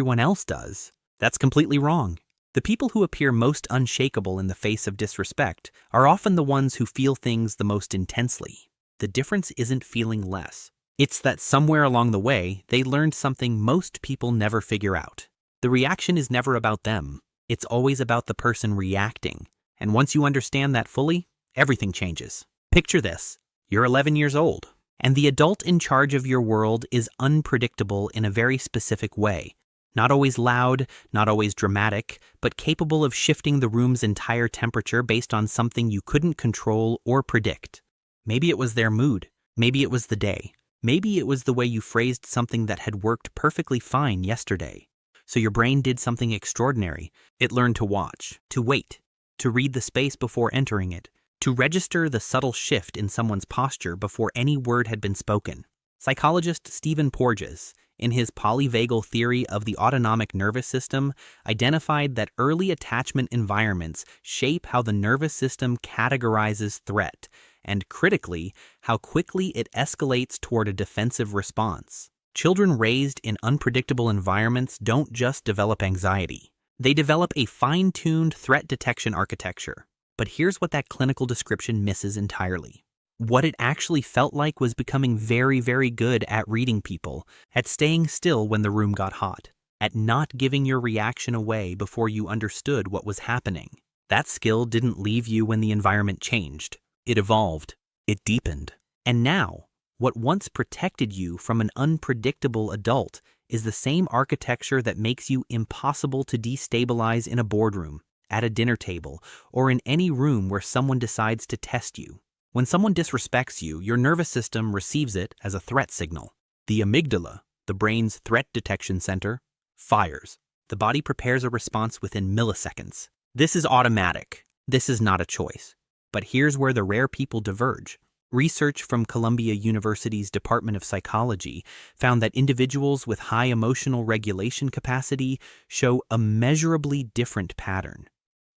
everyone else does. That's completely wrong. The people who appear most unshakable in the face of disrespect are often the ones who feel things the most intensely. The difference isn't feeling less. It's that somewhere along the way, they learned something most people never figure out. The reaction is never about them. It's always about the person reacting. And once you understand that fully, everything changes. Picture this. You're 11 years old, and the adult in charge of your world is unpredictable in a very specific way. Not always loud, not always dramatic, but capable of shifting the room's entire temperature based on something you couldn't control or predict. Maybe it was their mood. Maybe it was the day. Maybe it was the way you phrased something that had worked perfectly fine yesterday. So your brain did something extraordinary. It learned to watch, to wait, to read the space before entering it, to register the subtle shift in someone's posture before any word had been spoken. Psychologist Stephen Porges, in his polyvagal theory of the autonomic nervous system, identified that early attachment environments shape how the nervous system categorizes threat, and critically, how quickly it escalates toward a defensive response. Children raised in unpredictable environments don't just develop anxiety. They develop a fine-tuned threat detection architecture. But here's what that clinical description misses entirely. What it actually felt like was becoming very, very good at reading people, at staying still when the room got hot, at not giving your reaction away before you understood what was happening. That skill didn't leave you when the environment changed. It evolved. It deepened. And now, what once protected you from an unpredictable adult is the same architecture that makes you impossible to destabilize in a boardroom, at a dinner table, or in any room where someone decides to test you. When someone disrespects you, your nervous system receives it as a threat signal. The amygdala, the brain's threat detection center, fires. The body prepares a response within milliseconds. This is automatic. This is not a choice. But here's where the rare people diverge. Research from Columbia University's Department of Psychology found that individuals with high emotional regulation capacity show a measurably different pattern.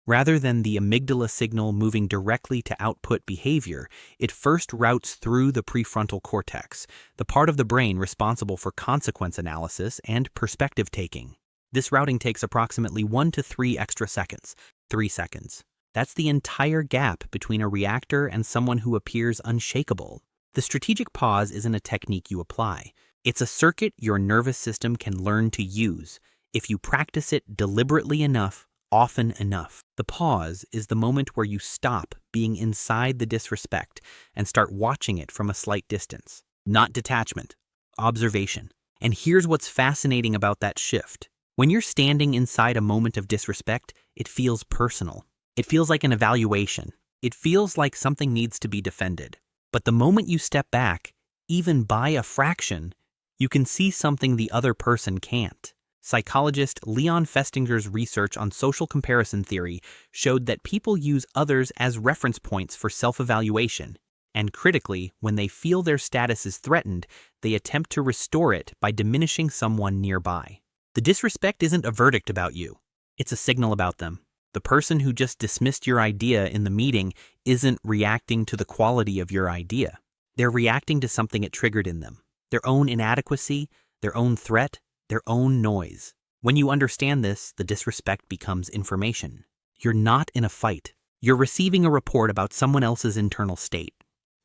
Rather than the amygdala signal moving directly to output behavior, it first routes through the prefrontal cortex, the part of the brain responsible for consequence analysis and perspective taking. This routing takes approximately 1 to 3 extra seconds. 3 seconds. That's the entire gap between a reactor and someone who appears unshakable. The strategic pause isn't a technique you apply. It's a circuit your nervous system can learn to use if you practice it deliberately enough, often enough. The pause is the moment where you stop being inside the disrespect and start watching it from a slight distance. Not detachment, observation. And here's what's fascinating about that shift. When you're standing inside a moment of disrespect, it feels personal. It feels like an evaluation. It feels like something needs to be defended. But the moment you step back, even by a fraction, you can see something the other person can't. Psychologist Leon Festinger's research on social comparison theory showed that people use others as reference points for self-evaluation, and critically, when they feel their status is threatened, they attempt to restore it by diminishing someone nearby. The disrespect isn't a verdict about you. It's a signal about them. The person who just dismissed your idea in the meeting isn't reacting to the quality of your idea. They're reacting to something it triggered in them. Their own inadequacy, their own threat, their own noise. When you understand this, the disrespect becomes information. You're not in a fight. You're receiving a report about someone else's internal state.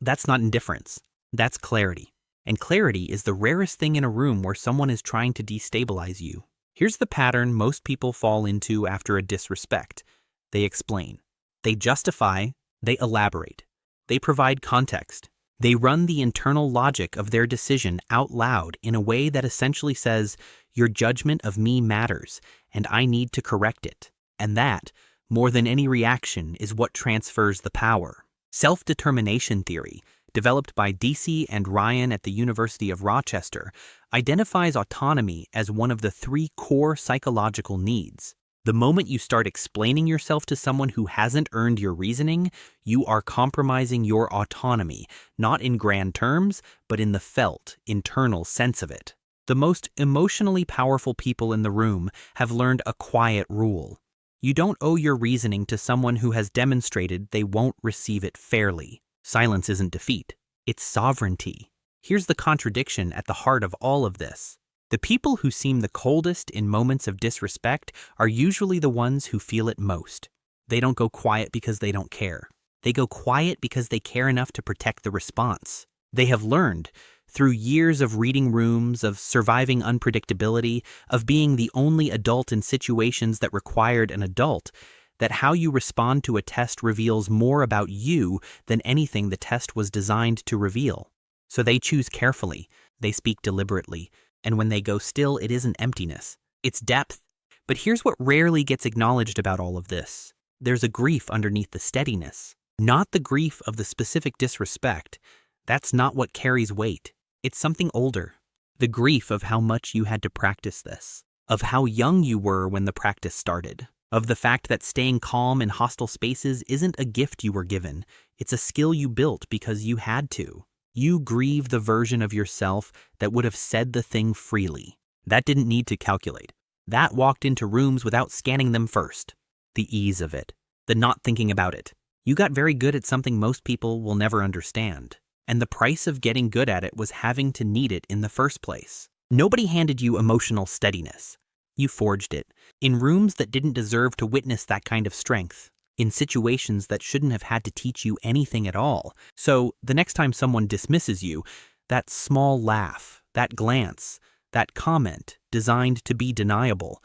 That's not indifference. That's clarity. And clarity is the rarest thing in a room where someone is trying to destabilize you. Here's the pattern most people fall into after a disrespect. They explain. They justify. They elaborate. They provide context. They run the internal logic of their decision out loud in a way that essentially says, your judgment of me matters, and I need to correct it. And that, more than any reaction, is what transfers the power. Self-determination theory, developed by DC and Ryan at the University of Rochester, identifies autonomy as one of the 3 core psychological needs. The moment you start explaining yourself to someone who hasn't earned your reasoning, you are compromising your autonomy, not in grand terms, but in the felt, internal sense of it. The most emotionally powerful people in the room have learned a quiet rule. You don't owe your reasoning to someone who has demonstrated they won't receive it fairly. Silence isn't defeat. It's sovereignty. Here's the contradiction at the heart of all of this. The people who seem the coldest in moments of disrespect are usually the ones who feel it most. They don't go quiet because they don't care. They go quiet because they care enough to protect the response. They have learned, through years of reading rooms, of surviving unpredictability, of being the only adult in situations that required an adult, that how you respond to a test reveals more about you than anything the test was designed to reveal. So they choose carefully, they speak deliberately, and when they go still, it isn't emptiness, it's depth. But here's what rarely gets acknowledged about all of this. There's a grief underneath the steadiness. Not the grief of the specific disrespect. That's not what carries weight. It's something older. The grief of how much you had to practice this, of how young you were when the practice started, of the fact that staying calm in hostile spaces isn't a gift you were given. It's a skill you built because you had to. You grieve the version of yourself that would have said the thing freely. That didn't need to calculate. That walked into rooms without scanning them first. The ease of it. The not thinking about it. You got very good at something most people will never understand. And the price of getting good at it was having to need it in the first place. Nobody handed you emotional steadiness. You forged it. In rooms that didn't deserve to witness that kind of strength. In situations that shouldn't have had to teach you anything at all. So the next time someone dismisses you, that small laugh, that glance, that comment designed to be deniable,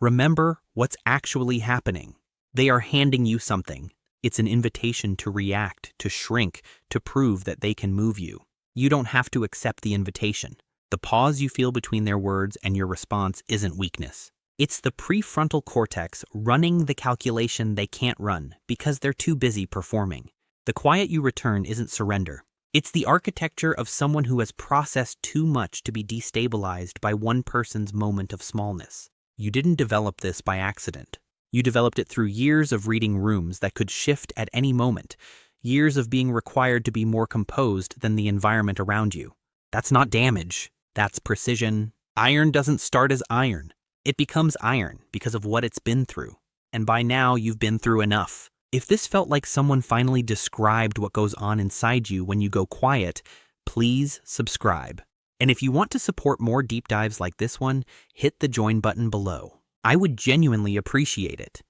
remember what's actually happening. They are handing you something. It's an invitation to react, to shrink, to prove that they can move you. You don't have to accept the invitation. The pause you feel between their words and your response isn't weakness. It's the prefrontal cortex running the calculation they can't run because they're too busy performing. The quiet you return isn't surrender. It's the architecture of someone who has processed too much to be destabilized by one person's moment of smallness. You didn't develop this by accident. You developed it through years of reading rooms that could shift at any moment, years of being required to be more composed than the environment around you. That's not damage. That's precision. Iron doesn't start as iron. It becomes iron because of what it's been through. And by now, you've been through enough. If this felt like someone finally described what goes on inside you when you go quiet, please subscribe. And if you want to support more deep dives like this one, hit the join button below. I would genuinely appreciate it.